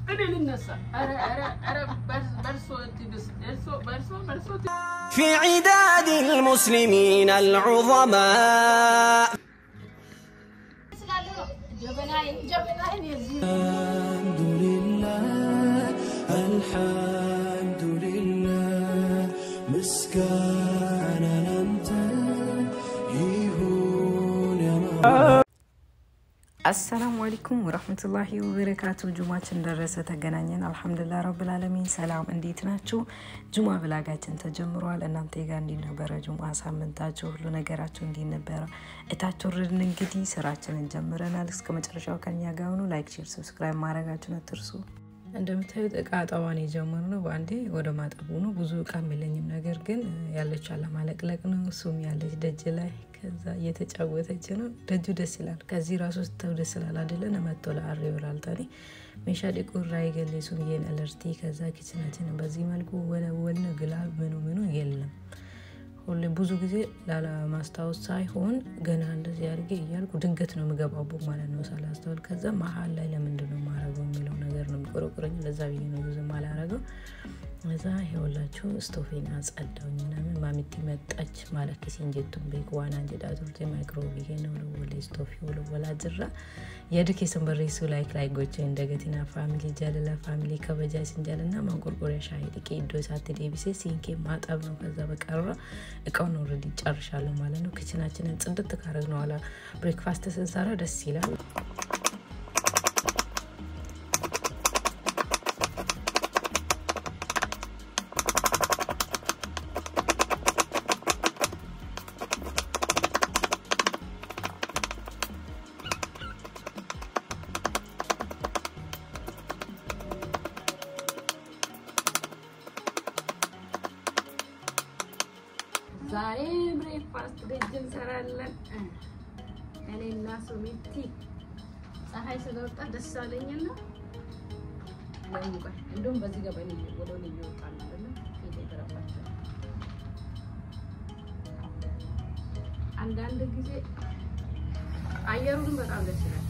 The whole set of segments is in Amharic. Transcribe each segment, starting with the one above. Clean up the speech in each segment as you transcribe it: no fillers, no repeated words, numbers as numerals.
أنا للناس أنا برسو بس برسو في عداد المسلمين العظماء الحمد لله مسكانا أنت يهون يا السلام عليكم ورحمة الله وبركاته جمعة درسة تجنانين الحمد لله رب العالمين سلام انديتناچو جمعة بلاغاچن تجمروا على እናንተ ጋር እንዲነበረ ጁምዓ ሳምንታችሁ ሁሉ ነገራችሁ እንዲነበረ እታችሁርን እንግዲህ ስራችንን ጀምረናል እስከ መጨረሻው ከኛ ጋር ሆኑ ላይክ ሼር ሰብስክራይብ ማድረጋችሁን አትርሱ እንደምታዩት እቃ አጣዋን የጀመርነው ባንዴ ወደ ማጠቡ ነው ብዙ እቃ የለኝም ነገር ግን ያለች አለ ማለቅለቅ ነው ሱም ያለች ደጅ ላይ ከዛ እየተጫወተች ነው ደጁ ደስ ይላል ከዚህ ራሱ ተው ደስ ይላል አይደለ ነመጥቶ ለአሪውራል ታኒ ሜሻ ዲኮር ራይገል ሱም የን አለርቲ ከዛ ኪችናችን በዚህ መልኩ ወለወልን ግላብ ምኑ የለም ሁሉ ብዙ ጊዜ ላላ ማስታወስ ሳይሆን ገና እንደዚህ አድርጌ ይያልኩ ድንገት ነው መገባቡ ማለት ነው ሳላስተውል ከዛ መሃል ላይ ለምንድነው ማረገው የሚለው ነገር ነው ቆረቆረኝ ለዛ ብዬ ነው ብዙ ማላረገው እዛ ይወላችሁ ስቶፌን አጸዳውኝና ማሚቲ መጣች ማለት ከሲንጀቱን ቤኳና እንጀዳቱርቴ ማይክሮዌቭ ነው ወለ ስቶፍ ወላ ዝራ የድኬ ሰንበሬሱ ላይክ ጎቼ እንደገቲና ፋሚሊ ጃለላ ፋሚሊ ከበጃይ ሲንጃልና ማንቆርቆሪያ ሻይ ዲቄ ዶሳት ዲቢሲ ሲንኬ ማጣብ ነው ከዛ በቀራ እቃውን ኦሬዲ ጨርሻለሁ ማለት ነው ኪችናችንን ጽድት ካረግ ነው አላ ብሬክፋስት ስንሰራ ደስ ይላል ዛሬ ብሬክፋስት ደጅን ሰራለን እኔና ሱሚቲ ፀሐይ ስለወጣ ደስ አለኝና ወይንቆይ እንደውም በዚህ ጋር በኔ ወደው ነው ይወጣል አይደል ፊት ይተረፋቸው አንዳንድ ጊዜ አየሩን በጣም ደስ ይላል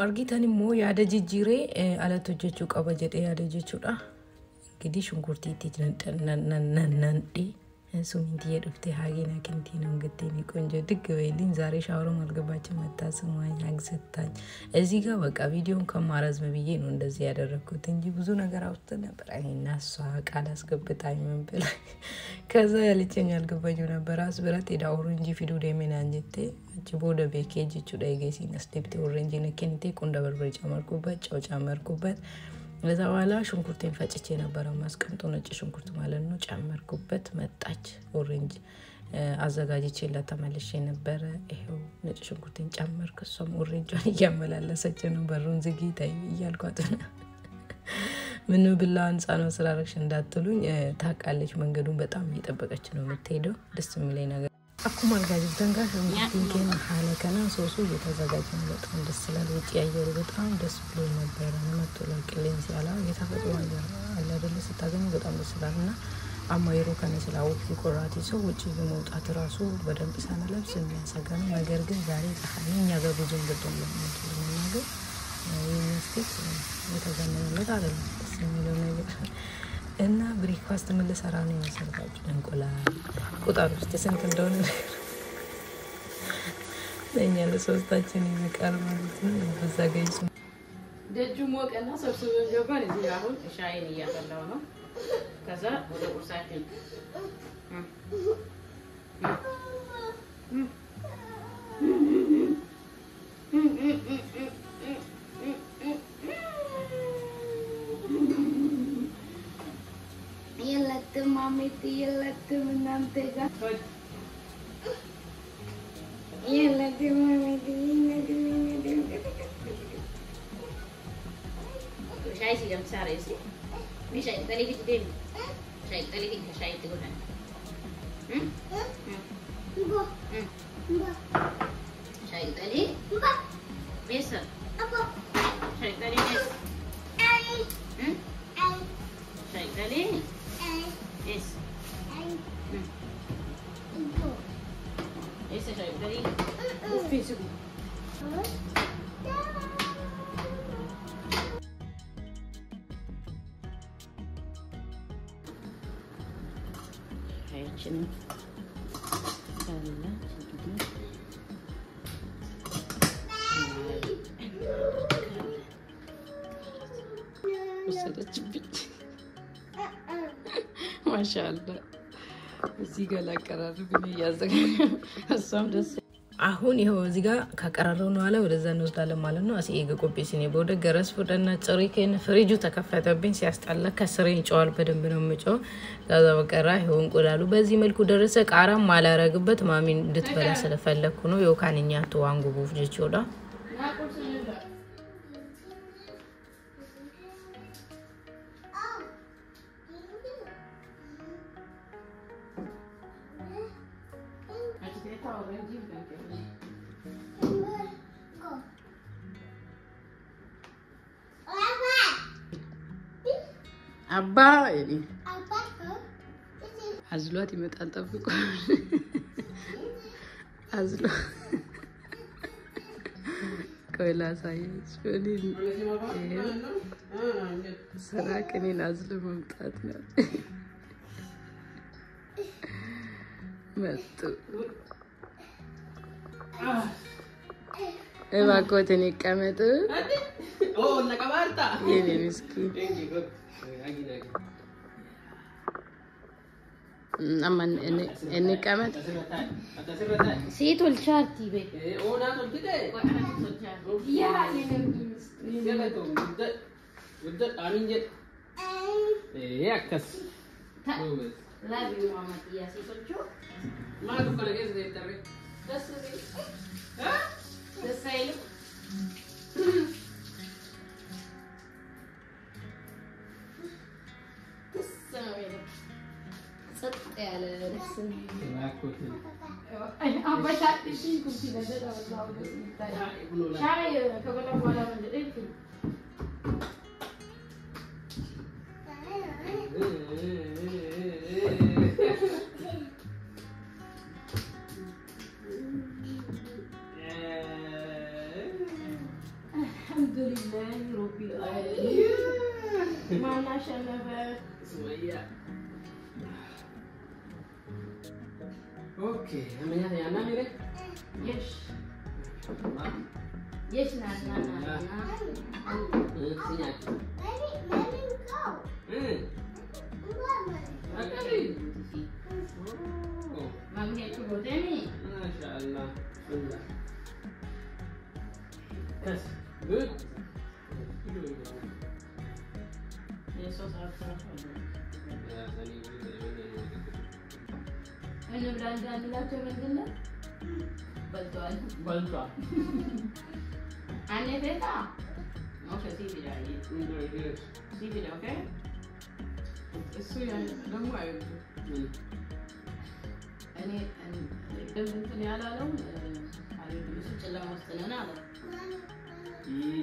አርጊታኒ ሞ ያደጅጅሬ አለቶጆቹ ቀበጀዴ ያደጅቹዳ እንግዲህ ሽንኩርት ይትነነነነንዲ ሱሚንቲ የድፍቴ ሃጌና ከንቲ ነው እንግዲህ ቆንጆ ድግ በይልኝ ዛሬ ሻወር ማልገባቸው መታሰማኝ አግዘታኝ እዚህ ጋር በቃ ቪዲዮን ከማራዝም ብዬ ነው እንደዚህ ያደረኩት እንጂ ብዙ ነገር አውጥተ ነበር አይና ሷ ቃል አስገብታኝ ምን ብላ ከዛ ያለችኝ አልገባኝ ነበር አስብራት የዳውሩ እንጂ ፊዱ ደሜና እንጀቴ ጅቦደ ቤኬጅ ቹዳይገሲ ነስደብቴ ኦሬንጅ ነከንቴ ቆንዳ በርበሬ ጨመርኩበት ጨው ጨመርኩበት ለዛ ዋላ ሽንኩርቴን ፈጭቼ ነበር ማስቀምጦ ነጭ ሽንኩርት ማለት ነው ጨመርኩበት መጣች ኦሬንጅ አዘጋጅቼ ለተመለሽ ነበር ይሄው ነጭ ሽንኩርቴን ጨመርኩ እሷም ኦሬንጅን ያመላለሰች ነው በሩን ዝጊታይ ይያልኳት ምን ብላ አንጻኖ ስላረክሽ እንዳትሉኝ ታቃለች መንገዱን በጣም እየጠበቀች ነው የምትሄደው ደስ የሚለኝ ነገር አኩማ ጋጅብ ተንጋሽ እንትን ሐለከና ሶሱ እየተዘጋጀ ነው በጣም ደስ ይላል ወጪ ያየሩ በጣም ደስ ብሎ ነበር መጥቶ ለቅልኝ ሲያላ የተፈጥሮ አየር አለ አይደል ስታገኙ በጣም ደስ ይላልና አማይሮ ከነስላው ይቆራቲ ሰው ወጪ በመውጣት ራሱ በደንብ ሳነለብስ የሚያሰጋን ነገር ግን ዛሬ ፀሐይኛ ጋር ብዙ እንግዲህ ነው ነገር የሚስቲክ የተገናኘለት አይደለም የሚለው ነገር እና ብሬክፋስት ምን ለሰራ ነው የሚሰርጋችሁ እንቁላል ቁጣር ውስጥ ስንት እንደሆነ ለኛ ለሶስታችን ይመቃል ማለት ነው በዛ ጋይስ ደጁ ሞቀና ሰብስበ ገባን እዚህ አሁን ሻይን እያፈላው ነው ከዛ ወደ ቁርሳችን Mamiti yelati menantega. Yelati mamiti yelati. Saya sih jam sehari sih. Bisa tadi kita deh. Saya tadi kita saya itu kan. Saya tadi. Bisa. Apa? Saya tadi bisa. Saya tadi. Yes. Ese saya tadi. Bisa. ሻያችንን ፈላች እንግዲህ ወሰደችብኝ ማሻአላ እዚህ ጋር ላቀራርብ ያዘጋኝ እሷም ደስ አሁን ይሄው እዚህ ጋር ካቀራረው ነው አለ ወደዛ እንወስዳለን ማለት ነው። አሲ የገቆቤ ሲኔ በወደ ገረስ ወደና ጽሪከን ፍሪጁ ተከፈተብኝ ሲያስጣላ ከስሬን ጨዋል በደንብ ነው የምጨው ዛዛ በቀራ ይሄው እንቁላሉ በዚህ መልኩ ደረሰ። ቃራም ማላረግበት ማሚን እንድትበላ ስለፈለኩ ነው። ይው ካንኛ ተዋንጉ ጉፍጆች ወዳ አባ እኔ አዝሏት ይመጣል ጠብቁ አዝሎ ቆይላ ሳይስ ወዲ ሰራከኔን አዝሎ መምጣት ነው መጡ እባክዎትን ይቀመጡ ኦ ነቀባርታ የኔ ምስኪን አማን እኔ ቀመጥ ሴት ወልቻርቲ በይ ኦና ተልከደ ያ ወደ አሚንጀ ያከስ ላቢ ማማት ያሲቶቹ ማዱ ከለገዝ ዘይተረ ደስ አይልም ያለ ደስ ማኮት አባሻትሽ ኩንቲ ለደዳ ወላው ደስ ይታያል ሻይ ከበላ በኋላ ወንደል alhamdulillah rabbil alamin mana shanaba sumayya okay amenya yana mere yes yes na sinya okay mami itu bodemi masyaallah yes good eso sabe أنا بلاد لا تمدنا بلتوال balta أنا بيتا أوكي سيبي جاي سيبي ده أوكي السويا لم أعرف أنا دم أنتني على لون على بس جل ما استنى على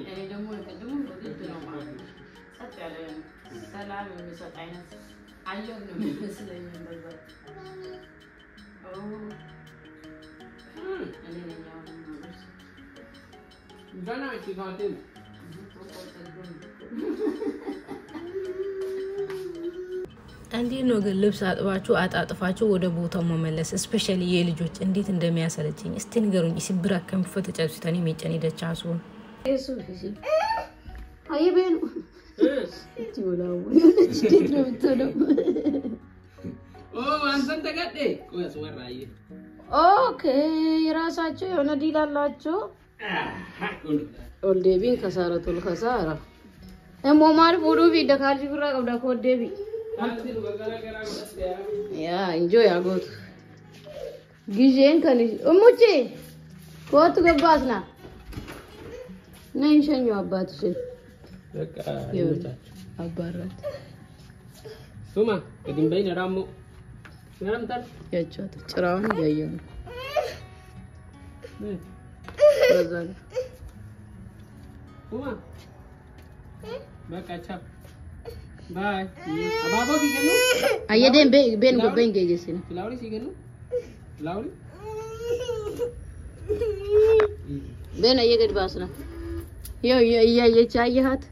أنا دم وكدم وديت لهم سات على سلام من سات عينات عيون من مسلين من بالبر أنا نيجي جانا إيش كاتين እንዴት ነው ግን ልብስ አጥባችሁ አጣጥፋችሁ ወደ ቦታው መመለስ ስፔሻሊ የልጆች እንዴት እንደሚያሰለችኝ እስቲ ንገሩኝ። ሲብራ ከመፈተ ጫጭታኔ መጨኔ ደቻሱን እሱ እሺ አይበሉ እቺ ወላው እንዴት ነው የምትለው ኦ አንተን ተቀደ ቆያስ ወራዬ ኦኬ የራሳቸው የሆነ ዲል አላቸው ኦልዴቢን ከሳረቱል ከሳራ እሞማር ፎዶ ቪዲዮ ካልጂ ብራ ቀብዳ ኮዴቢ ያ enjoy አጎት ጊዜን ከኒ እሙጪ ኮት ገባስና ነኝ ሸኙ አባትሽ በቃ አባራት ሱማ ከድንበይ ነራሙ ነራምታል ያቻት ጭራውን ያየው በዛን ሱማ በቃ ቻው ባይ አባቦ ሲገኑ አየደን ቤን ጎበን ገየሲና ፍላውሪ ሲገኑ ፍላውሪ ቤን አየገድ ባስና ያው ያየች አየሃት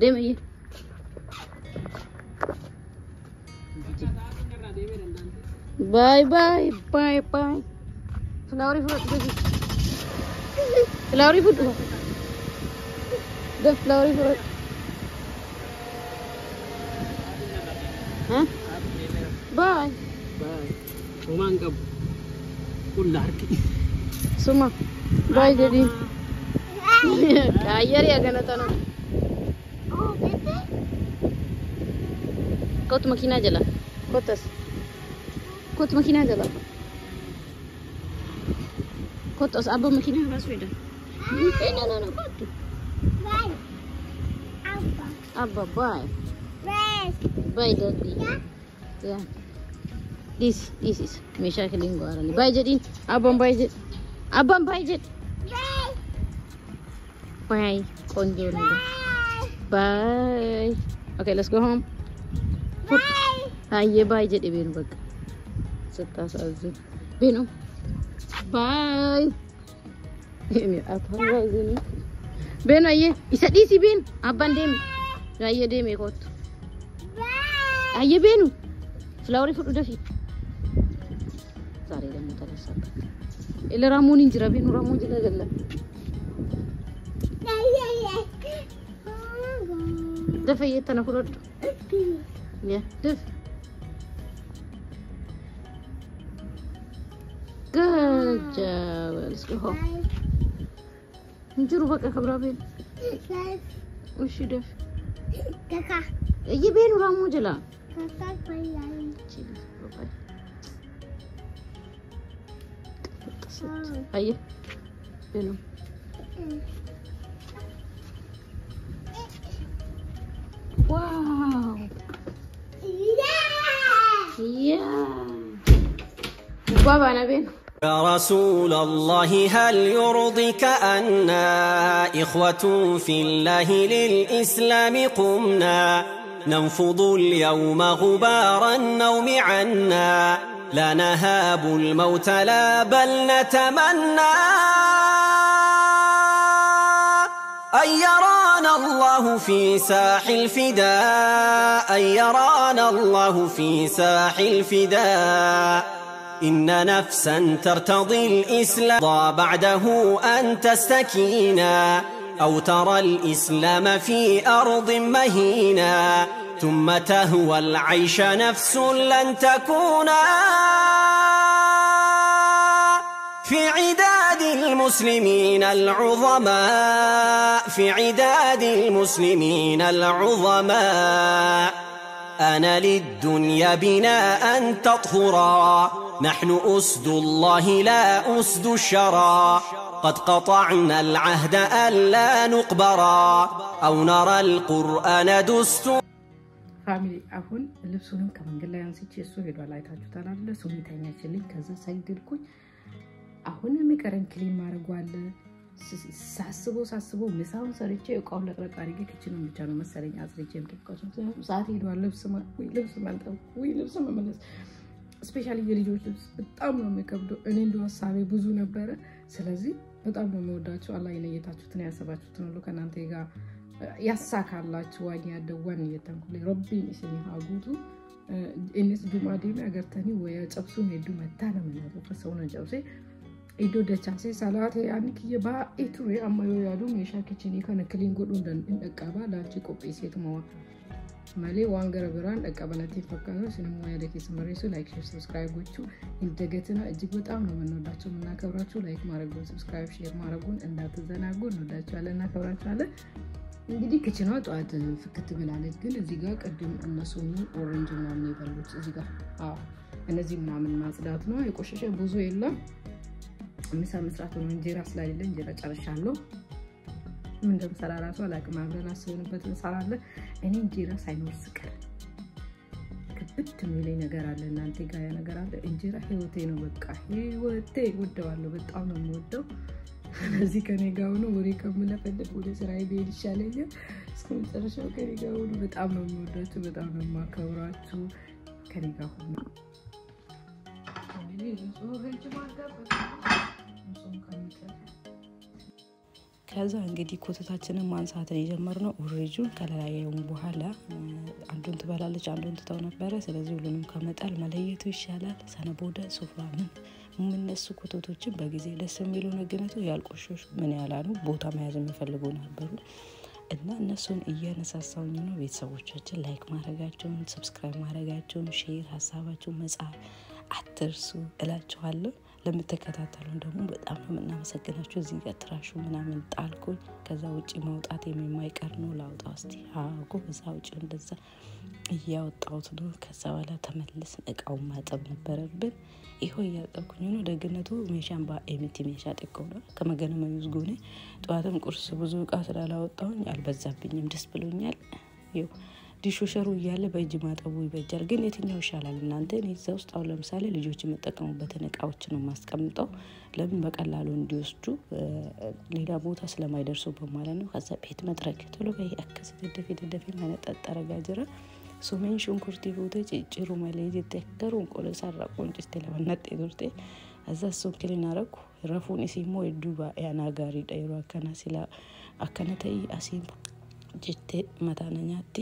ደም باي باي باي باي فلاوري فروت فلاوري فروت ده فلاوري فروت ها باي باي وما انقب كل حركي سما باي jadi ayer ya gana tanah kau tu makin aja lah kau tu makin aja lah kau tu abang makin aja sudah no kau tu abba bye bye daddy yeah this is Misha keling gua ni bye jadi abang bye jadi bye konjo ni bye okay let's go home bye bye jadi bin bag setas azin bin bye ini apa lagi ni bin aye isa di si bin aban dem aye dem ikut aye bin flower fruit udah sih sorry dah mutar sabar ele ramun injira bin ramun jila jalla دف يتنا كرد يا دف good job let's go home نجرو بقى خبرابين وش دف كاكا يبين رامو جلا كاكا باي هيا بينو واو يا بابا انا بين يا رسول الله هل يرضيك أننا إخوة في الله للإسلام قمنا ننفض اليوم غبار النوم عنا لا نهاب الموت لا بل نتمنى أن يرانا الله في ساح الفداء أن يرانا الله في ساح الفداء إن نفسا ترتضي الإسلام بعده أن تستكينا أو ترى الإسلام في أرض مهينا ثم تهوى العيش نفس لن تكون في عداد المسلمين العظماء في عداد المسلمين العظماء أنا للدنيا بناء تطهرا نحن أسد الله لا أسد الشرى قد قطعنا العهد ألا نقبرا أو نرى القرآن دستورا ፋሚሊ አሁን ልብሱንም ከመንገድ ላይ አንስቼ እሱ ሄዷል አይታችሁታል አይደል ሱሚታኛችልኝ ከዛ ሰግድኩኝ አሁን የሚቀረን ክሊን ማድረግ አለ ሳስበው ምሳውን ሰርቼ እቃውን ለቅለቅ አድርጌ ኪችኑን ብቻ ነው መሰለኝ አጽድቼ የምጠብቃቸው ሰዓት ሄዷል ልብስ መመለስ ስፔሻሊ የልጆች ልብስ በጣም ነው የሚከብደው እኔ እንደው ሐሳቤ ብዙ ነበረ ስለዚህ በጣም ነው የምወዳቸው አላህ ይነየታችሁትን ያሰባችሁትን ሁሉ ከናንተ ጋር ያሳካላችሁ ዋኛ ደዋን እየተንኩል ረቢን እስኒ አጉቱ እነስ ዱማዲና አገርተኒ ወይ ጨብሱን ሄዱ መታ ነው ማለት ፈሰውና ጨብሴ ኢዶ ደቻሴ ሰላቴ አንክ የባ ኢቱሬ አማዮ ያዱ ሜሻ ኪችኒ ከነ ክሊን ጎዱ እንደቀባ ላንቺ ቆጴሴት ማዋ ማሌ ዋንገረ ብራን አቀበለቴ ፈካኑ ስንሙ ያደከ ስመሬሱ ላይክ ሼር ሰብስክራይብ ጎቹ እንደገተና እጅግ በጣም ነው የምንወዳችሁ እናከብራችሁ ላይክ ማድረጉን ሰብስክራይብ ሼር ማድረጉን እንዳትዘናጉ እንወዳችኋለን እናከብራችኋለን እንግዲህ ኪችኗ ጧት ፍክት ብላለች ግን እዚህ ጋር ቀደም እነሱኒ ኦሬንጅ ምናምን ይበሉት እዚህ ጋር እነዚህ ምናምን ማጽዳት ነው የቆሸሸ ብዙ የለም ምሳ መስራት ነው እንጀራ ስላለ እንጀራ ጨርሻለሁ ምን እንደምሰራ ራሱ አላቅም አብረን አስበንበት እንሰራለን እኔ እንጀራ ሳይኖር ስቀር ከብት የሚለኝ ነገር አለ እናንተ ጋር ያ ነገር አለ እንጀራ ህይወቴ ነው በቃ ህይወቴ ወደዋለሁ በጣም ነው የምወደው ስለዚህ ከኔ ጋር ነው ወሬ ከምለፈልግ ወደ ስራዬ ብሄድ ይሻለኛል እስከመጨረሻው ከኔ ጋር ሆኖ በጣም ነው የምወዳችሁ በጣም ነው የማከብራችሁ ከኔ ጋር ሆኖ ከዛ እንግዲህ ኮተታችንን ማንሳት ነው የጀመርነው ኦሬጁን ከላላየውን በኋላ አንዱን ትበላለች አንዱን ትተው ነበር ስለዚህ ሁሉንም ከመጣል መለየቱ ይሻላል ሰነቦደ ሱፍራ ምን እነሱ ኮተቶችን በጊዜ ደስ የሚሉ ነገነቱ ያልቆሽሽ ምን ያላሉ ቦታ መያዝ የሚፈልጉ ነበሩ እና እነሱን እያነሳሳውኝ ነው ቤተሰቦቻችን ላይክ ማድረጋቸውን ሰብስክራይብ ማድረጋቸውን ሼር ሐሳባቸውን መጻፍ አትርሱ እላችኋለሁ ለምትከታተሉን ደግሞ በጣም ነው እናመሰግናችሁ እዚህ ጋር ትራሹ ምናምን ጣልኩኝ ከዛ ውጪ ማውጣት የማይቀር ነው ላውጣው እስቲ አቆ በዛ ውጪ እንደዛ ያወጣውት ነው ከዛ በኋላ ተመልስ እቃው ማጠብ ነበረብን ይሄው ያጠብኩኝ ነው ደግነቱ ሜሻን በኤምቲ ሜሻ ጥቆና ከመገነመ ይዝጉኔ ጧትም ቁርስ ብዙ እቃ ስላላወጣውኝ አልበዛብኝም ደስ ብሎኛል ይው ዲሾሸሩ ያለ በእጅ ማጠቡ ይበጃል ግን የትኛው ይሻላል እናንተ እዛው ውስጥ አሁን ለምሳሌ ልጆች መጠቀሙበትን እቃዎች ነው ማስቀምጠው ለምን በቀላሉ እንዲወስዱ ሌላ ቦታ ስለማይደርሱ በማለት ነው ከዛ ቤት መጥረግ ቶሎ በያከስ ደደፍ ማለት ተጠረጋጀረ ሱሜን ሽንኩርት ቦቴ ጭጭሩ ማለት የተከሩ እንቆለ ሰራቆን ጭስተ ለማናጥ ይዱርቴ አዛ ሶክሊና ረኩ ረፉን ሲሞ ዱባ ያናጋሪ ዳይሮ አከና ሲላ አከነተይ አሲም ጅቴ መታናኛቲ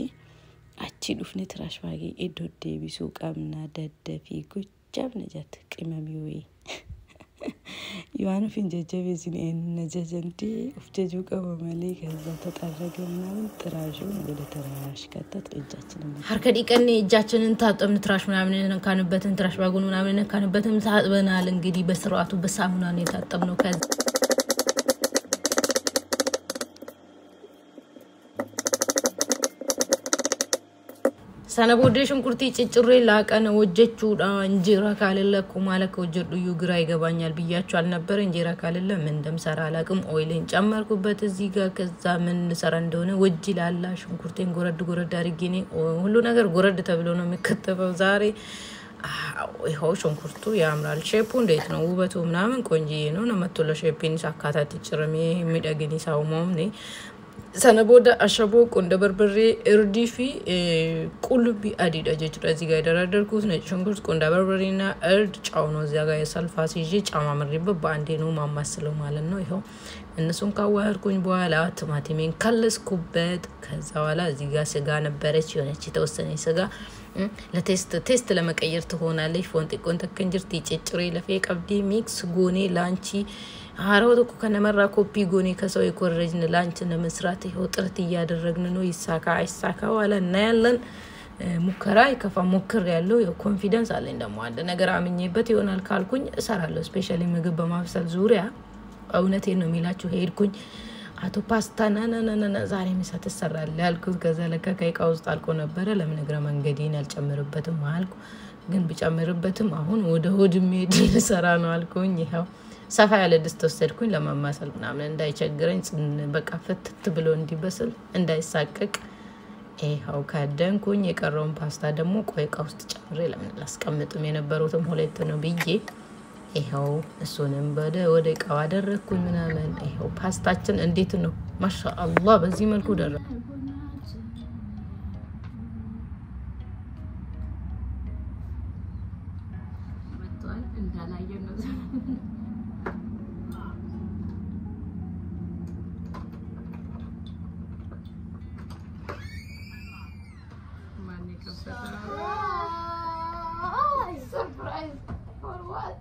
achi dhufne trash baagi iddoo deebisuu qabna daddafi gochaafne jette qimamiwi yohana finjejjebesin najajanti ufjeju qaba mali kaza ተጣረገ ምናምን ትራሹን ወደ ትራሽ ከተት እጃችንን harka diqanne እጃችንን ታጠብን ትራሽ ምናምን ነካንበትን ትራሽ ባጉን ምናምን ነካንበትን ታጥበናል እንግዲህ በስርዓቱ በሳሙና ነው የታጠብነው ከዛ ሰነቦደ ሽንኩርት ጭጭሬ ላቀነ ወጀቹዳ እንጀራ ካለለኩ ማለት ወጀዱ ይግራ ይገባኛል ብያችሁ አልነበር እንጀራ ካለለ ምን እንደምሰራ አላቅም ኦይልን ጨመርኩበት እዚህ ጋር ከዛ ምን ሰራ እንደሆነ ወጅ ላላ ሽንኩርቴን ጎረድ አድርጌኔ ሁሉ ነገር ጎረድ ተብሎ ነው የሚከተበው ዛሬ ይሄው ሽንኩርቱ ያምራል ሼፑ እንዴት ነው ውበቱ ምናምን ቆንጂዬ ነው ነመቶለ ሼፕን ሳካታት ይጭረም የሚደግኒ ሳውሞም ነኝ ሰነቦደ አሸቦ ቆንደ በርበሬ እርዲፊ ቁልቢ አዲዳ ጀጅራ እዚህ ጋር ደረደርኩት ነጭ ሽንኩርት ቆንደ በርበሬና እርድ ጫው ነው እዚያ ጋር የሰልፋ ሲጂ ጫማምሪበት በአንዴ ነው ማማስለው ማለት ነው ይሄው እነሱን ካዋህርኩኝ በኋላ ቲማቲሜን ከለስኩበት ከዛ በኋላ እዚህ ጋር ስጋ ነበረች የሆነች ተወሰነ ስጋ ለቴስት ለመቀየር ትሆናለች ፎንጤ ቆንተከንጅርቲ ጭጭሬ ለፌ ቀብዲ ሚክስ ጎኔ ላንቺ አራውቶ ከነመራ ኮፒ ጎኔ ከሰው ይኮረጅን ላንቺ ለመስራት ይሄው ጥረት ያደረግን ነው ይሳካ አይሳካ ዋላ እናያለን ሙከራ ይከፋ ሙከራ ያለው የኮንፊደንስ አለኝ ደሞ አንድ ነገር አምኜበት ይሆናል ካልኩኝ እሰራለሁ ስፔሻሊ ምግብ በማብሰል ዙሪያ እውነቴን ነው የሚላችሁ ሄድኩኝ አቶ ፓስታ ናናናና ዛሬ ምሳት ተሰራል ያልኩት ከዛ ለካ ከይቃው ውስጥ አልቆ ነበር ለምን ነገር መንገዴን አልጨምርበትም አልኩ ግን ቢጨምርበትም አሁን ወደ ሆድ ሜድ ልሰራ ነው አልኩኝ ይሄው ሰፋ ያለ ድስት ወሰድኩኝ ለማማሰል ምናምን እንዳይቸግረኝ በቃ ፍትት ብሎ እንዲበስል እንዳይሳቀቅ ይሄው ካደንኩኝ የቀረውን ፓስታ ደግሞ ቆይቃው ውስጥ ጨምሬ ለምን ላስቀምጥም የነበሩትም ሁለት ነው ብዬ ይሄው እሱንም ወደ ቃው አደረኩኝ ምናምን ይሄው ፓስታችን እንዴት ነው ማሻአላህ በዚህ መልኩ ደረሰ መጥቷል እንዳላየው ነው surprise for what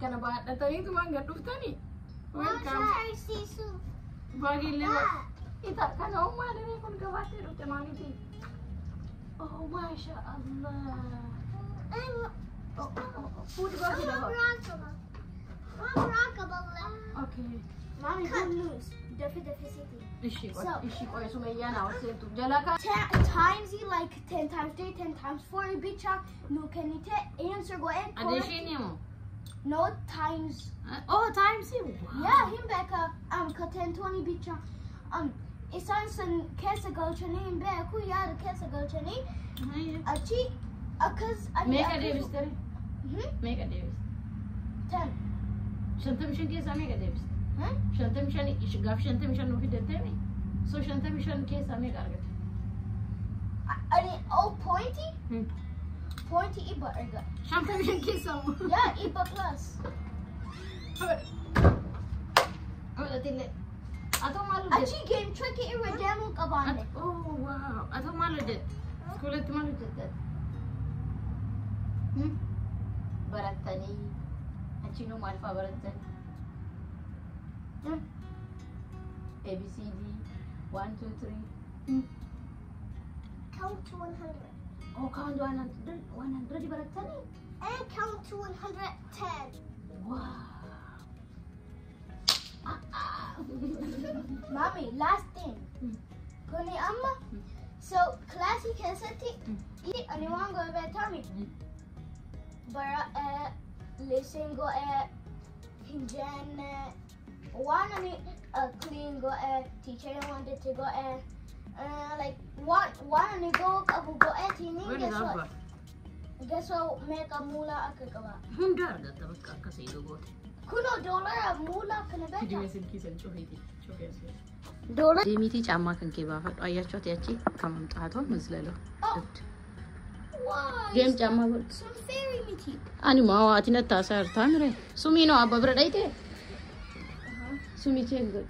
kana ba da tani tu manga duftani welcome sisu bagile ita kana umma ne kun ga wate do tamani ti oh masha Allah food bagile okay mommy good news defi city ishi ko sumayya na wase tu jalaka times he like 10 times 3 10 times 4 bicha no can you answer go and addition no times times him yeah him back ka 10 20 bicha isansan kesa galchani him back ku yaar kesa galchani achi cuz make a davis tere make a davis 10 shantam kesa make a davis shantam ish gaf shantam no fidetemi so shantam kesa make argat ani pointy pointy iba erga shantam kesa yeah iba plus oh tille Atau malu Achi game trick it redemu kabane. Oh wow. Atau malu deh. Sekolah itu malu deh. Baratani. Achi no malfa baratani. ABCD 1 2 3. Count to 100. Oh, count 100 di baratani. And count to 110. Wow. Mommy, last thing. Kuni amma. So classy kasati. I anyone go about Tommy. Bara listen go Pinjan one clean go teacher wanted to go like one go abu go tini guess what make a mula akakawa. Hundar da tabak kasi dogot. Kuno dollar mula kana beta. Video mesin kisan chohiti. Chohiti. Dollar. Demiti ጫማ ከንኬ ባፈጥ አያችኋት ያቺ ከመምጣቷ መዝለለው ጌም ጫማ ወል Some fairy meaty. ani ma atina tasar tamre sumi no ababra daite sumi chengo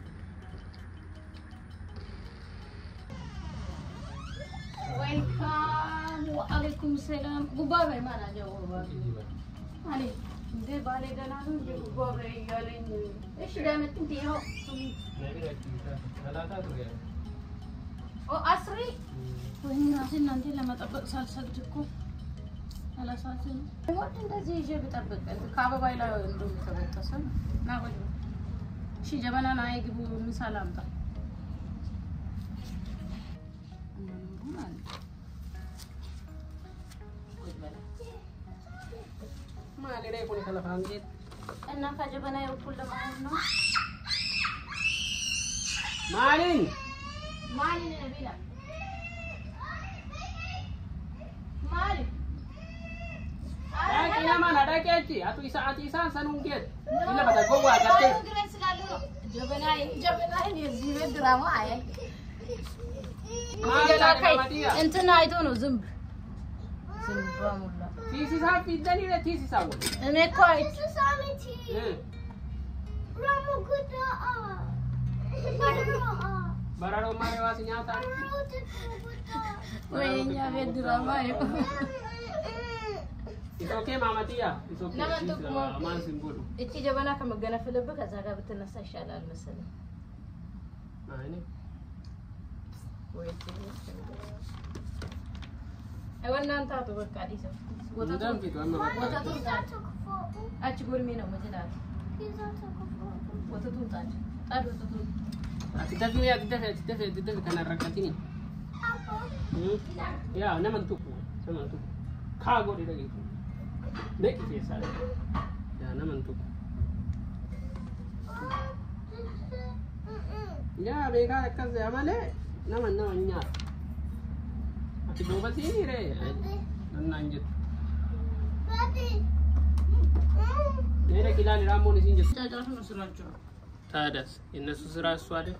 welcome wa alaikum salam guba bhai mana jawo ba ani de bale dana no de guba bhai yalin esh da met ti ho sumi oh asri ወይኔ ራሴን እናንተ ለመጠበቅ ሳልሰግድ አላሳዝን ወጥ እንደዚህ ይዤ ብጠብቅ ከአበባይ ላይ እንደው ተበጠሰ ና ወጭ እሺ ጀበና ና ይግቡ ምሳሌ አምጣ ማለ ላይ ኮኒ ከለፋንጌ እና ከጀበና ይወኩል ለማለት ነው ማሊን ነቢላ Kaya mana ada keci? Atau isa sanungkit. Ini pada gua agak. ጀበና የዚህ ቤት ድራማ አይ እንትን አይቶ ነው ዝም በሙላ Tisi sapi dani le tisi sawo. እኔ እኮ አይ Samiti. Ramu kuda Bararo mare wasi nyata. ወይኛ ቤት ድራማ ይው It's okay Mama Tia. It's okay. Naman to She's mo. man simbolo. እቺ ጀበና ከመገነፍልብህ ከዛ ጋር ብትነሳ ይሻላል መሰለኝ Ini. አይወናንታ በቃ ዲሰ Ndam gitu amma. ወተቱ አቺ ጎርሜ ነው መጀዳት ወተቱ ታጭ ታድ ወተቱ Tidak karena rakat ini. Ya, naman tuku. Kago di lagi. Dek biasa. Ya, naman tuku. Ya, mereka kerja mana? Namanya. Ati coba sini re. Lanjut. Ini kita ni ramu ni sini. ታጫቱ ነው ስራቸው ታደስ የነሱ ስራ እሱ አይደል?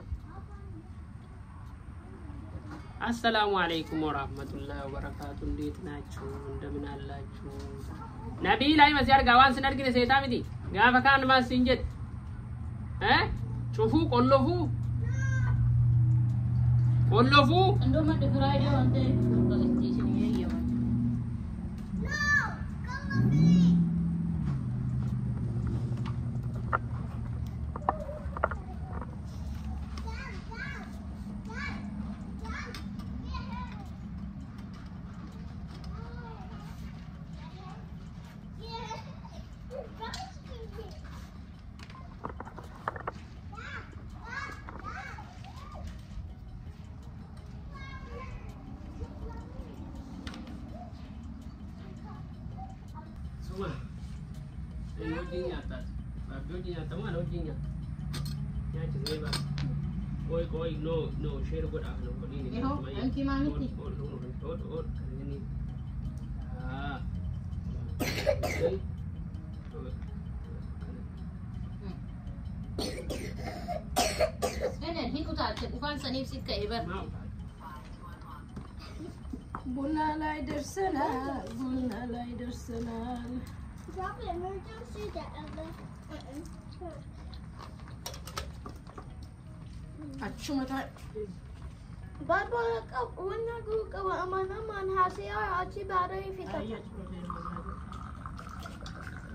አሰላሙ አለይኩም ወራህመቱላሂ ወበረካቱ። እንዴት ናችሁ? እንደምን አላችሁ? ነብይ ላይ መዚያር ጋዋን ስነርግነ ሰይጣሚቲ ጋፈካን ማስ እንጀት ጩፉ ቆሎፉ እንደውም ድፍራይዶ አንተ ፕሬዘንቴሽን ይየው Semua. Ini ujinya atas. Babi ujinya teman ujinya. Ya cuma ba. Koi no share good ah no ini. Yo, anki mamiti. Oh ini. Ah. እኔ ሂቁታች እንኳን ሰኔፍ ሲከይበር Mau. ቡና ላይ ደርሰናል Probably emergency that achumata Baba wanna go amana man hasiya achi bare fita.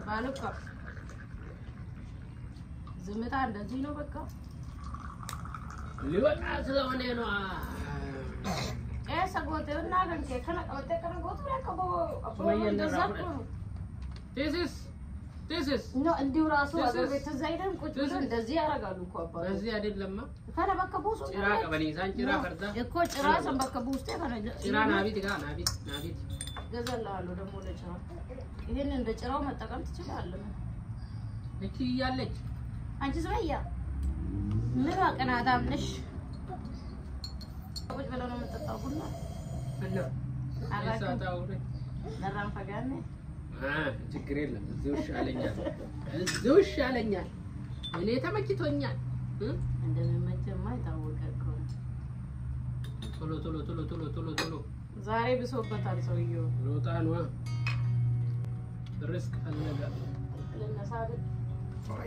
baluka ዝምታ እንደዚህ ነው በቃ ሊወጣ ስለሆነ ነው ሰጎቴውና ገንቴ ከነቀወቴ ከነጎቱ ያከቦ This is no እንዲሁ ራሱ አገር ቤት ተዛይደን ቁጭ ብሎ እንደዚህ ያረጋሉ እኮ አባባ በዚህ አይደለማ ፈለ በከቡስ ጭራ ቀበሌ ሳን ጭራ ፈርዳ እኮ ጭራ ሰን በከቡስ ተፈረጀ ጭራ ናቢት ገዘላሉ ደግሞ ለጭራ ይሄን እንደ ጭራው መጠቀም ትችላለህ እቺ ያለች አንቺ ዝበያ ምን አቀናታም ነሽ ቁጭ ብለው ነው የምትጠጣው ቡና አላሳታው ለራም ፈጋነ ችግር የለም እዚሁ ይሻለኛል እኔ ተመችቶኛል እንደምመቸማ ይታወቀ እኮ ቶሎ ዛሬ ብሶበታል ሰውየው ሮጣ ነው ሪስክ ፈለጋ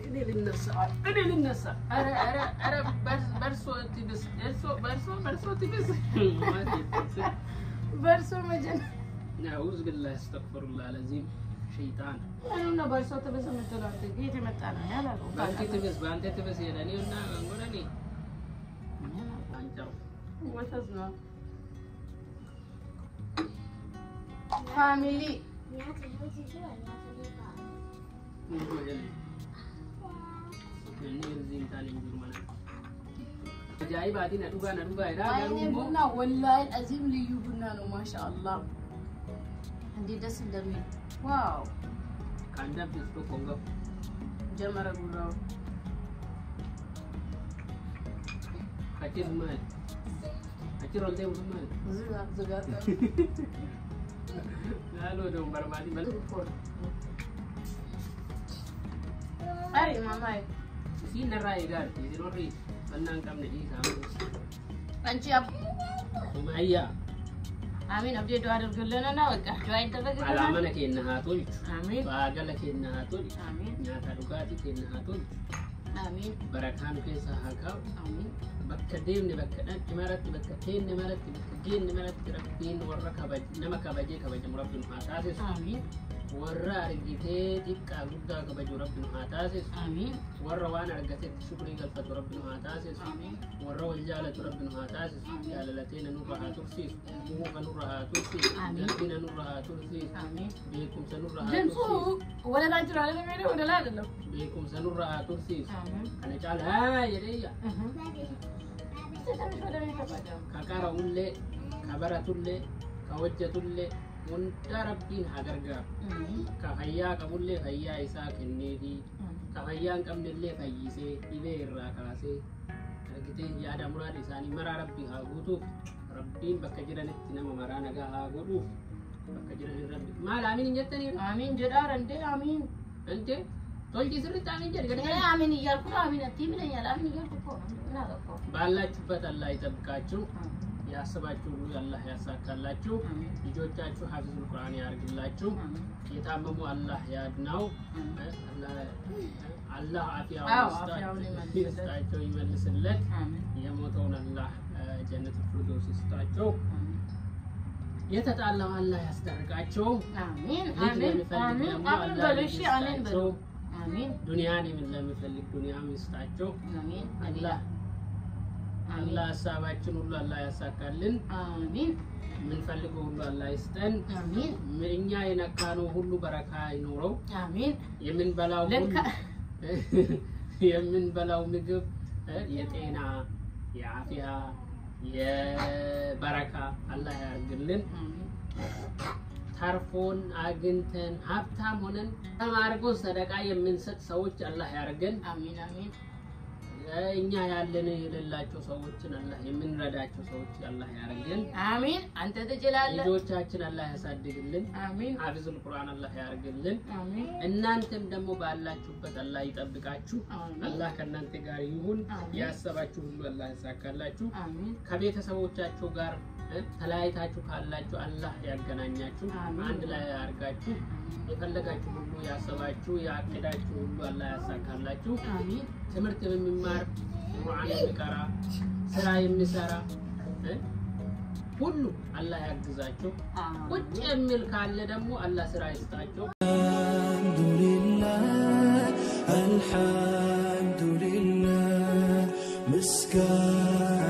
እኔ ልነሳ ኧረ በርሶ ትብስ በርሶ መጀን نعوذ بالله استغفر الله العظيم شيطان انا برسو تبس متلات جيت متانا يلا بانتي تبس يلاني ونا غوراني انجو وتزنا فاميلي جاي بعدين ادوغا ايدا بنا والله العظيم ليو بنا ነው ማሻአላህ እንዴ ደስ እንደሚል ዋው ካንዳ ቢስቶ ኮንጎ ጀመረ ጉራው ካቺስ ማል አቺሮል ደም ማል ዝጋታ ናሎ ደም በርማዲ መል አሪ ማማይ ሲነራ ይጋር ሲኖሪ በእናን ቀምነ ይሳሙ አንቺ ሱማያ አሚን አብዴ ዱአ አድርግልንና በቃ ዱአ ይደረግልናል አላመነ ከነሃቶል አሚን ባገለ ከነሃቶል አሚን ኛታ ዱጋቲ ከነሃቶል አሚን በረካኑ ከሳ ሀካው አሚን በከደም በከዳት መረት በከቴን መረት በከጌን መረት ረብን ወረካ ባጅ ነመካ ባጄ ረብን ሀታስ አሚን ወራ አርጊቴ ዲቃ ጉዳ ከበጁ ረብን ሀታስ አሚን ወራ ዋና አርገቴ ሽኩሪ ገልፈቱ ረብን ሀታስ አሚን ወራ ወልጃለቱ ረብን ሀታስ ያለለቴን ኑራ ሀቱርሲስ ሙሁ ኑራ ሀቱርሲስ ጀልቢነ ኑራ ሀቱርሲስ አሚን ቤኩም ሰኑራ ድምፁ ሀቱርሲስ ወደ ላይ ጅራ ለሚሄደው ወደ ላይ አይደለም ቤኩም ሰኑራ ሀቱርሲስ አሚን ከነጫለ የደያ ትንሽ ወደ ላይ ተባጃው ከቀረውሌ ከበረቱሌ ከወጀቱሌ ወንዳ ረቢን ሀገርጋር ከፈያ ቀቡሌ ፈያ ኢሳ ከኔዲ ከፈያን ቀምድሌ ፈይሴ ኢቤ irraa kaasee argitee yaada muraad isaanii maraa rabbii haa guutuuf rabbiin bakka jiranitti nama maraa nagaa haa godhuuf bakka jiran rabbi maal aamin hin jettanii አሚን ጀዳር እንዴ አሚን እንዴ ቶልጂ ስርት aamin jedh እኔ አሚን እያልኩ ነው አሚን አትይምለኛል አሚን እያልኩ እኮ ነው እና በቃ ባላችሁበት አላህ ይጠብቃችሁ ያስባችሁ ሁሉ አላህ ያሳካላችሁ ልጆቻችሁ ሐፊዙል ቁርአን ያርግላችሁ የታመሙ አላህ ያድናው አላህ አፊያውን ይስጣቸው ይመልስለት የሞተውን አላህ ጀነት ፍርዶስ ይስጣቸው የተጣላው አላህ ያስታርቃቸው አሜን አሜን አሜን አሜን በልሽ አሜን በሉ አሜን ዱንያን ለሚፈልግ ዱንያም ይስጣቸው አሜን አላህ ሐሳባችን ሁሉ አላህ ያሳካልን አሜን ምን ፈልገው ሁሉ አላህ ይስጠን አሜን እኛ የነካነው ሁሉ በረካ ይኖረው አሜን የምንበላው ምግብ የጤና የአፊያ የበረካ አላህ ያርግልን ተርፎን አግንተን ሀብታም ሆነን ተማርጎ ሰደቃ የምንሰጥ ሰዎች አላህ ያርገን አሜን አሜን እኛ ያለን የሌላቸው ሰዎችን አላህ የምንረዳቸው ሰዎች አላህ ያርገን አሜን አንተ ትችላለህ ልጆቻችን አላህ ያሳድግልን አሜን ሐፊዙል ቁርአን አላህ ያርግልን አሜን እናንተም ደግሞ ባላችሁበት አላህ ይጠብቃችሁ አላህ ከእናንተ ጋር ይሁን ያሰባችሁ ሁሉ አላህ ያሳካላችሁ አሜን ከቤተሰቦቻችሁ ጋር ተለያይታችሁ ካላችሁ አላህ ያገናኛችሁ አንድ ላይ ያርጋችሁ የፈለጋችሁ ሁሉ ያሰባችሁ ያቀዳችሁ ሁሉ አላህ ያሳካላችሁ አሜን ትምህርት በሚማር ቁርአን የሚቀራ ስራ የሚሰራ ሁሉ አላህ ያግዛቸው ቁጭ የሚል ካለ ደግሞ አላህ ስራ ይስጣቸው الحمد لله مسكان